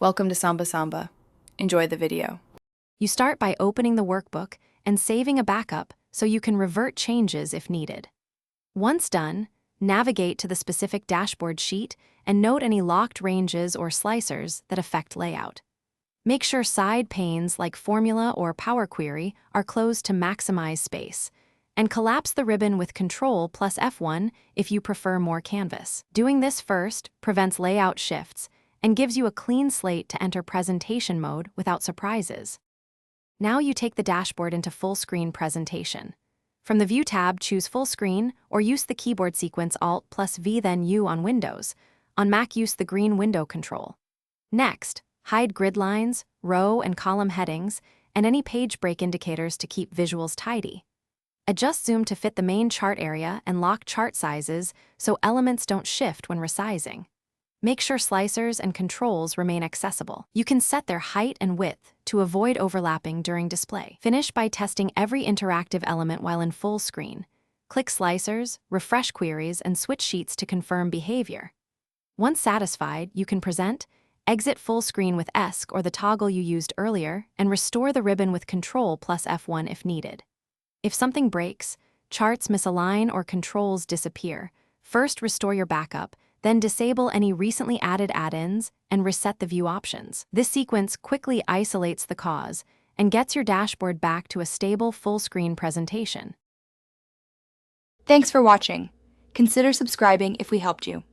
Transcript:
Welcome to Samba Samba. Enjoy the video. You start by opening the workbook and saving a backup so you can revert changes if needed. Once done, navigate to the specific dashboard sheet and note any locked ranges or slicers that affect layout. Make sure side panes like Formula or Power Query are closed to maximize space, and collapse the ribbon with Ctrl plus F1 if you prefer more canvas. Doing this first prevents layout shifts and gives you a clean slate to enter presentation mode without surprises. Now you take the dashboard into full screen presentation. From the View tab, choose Full Screen or use the keyboard sequence Alt plus V then U on Windows. On Mac, use the green window control. Next, hide grid lines, row and column headings, and any page break indicators to keep visuals tidy. Adjust zoom to fit the main chart area and lock chart sizes so elements don't shift when resizing. Make sure slicers and controls remain accessible. You can set their height and width to avoid overlapping during display. Finish by testing every interactive element while in full screen. Click slicers, refresh queries, and switch sheets to confirm behavior. Once satisfied, you can present, exit full screen with ESC or the toggle you used earlier, and restore the ribbon with Ctrl plus F1 if needed. If something breaks, charts misalign or controls disappear, first restore your backup, then disable any recently added add-ins and reset the view options. This sequence quickly isolates the cause and gets your dashboard back to a stable full-screen presentation. Thanks for watching. Consider subscribing if we helped you.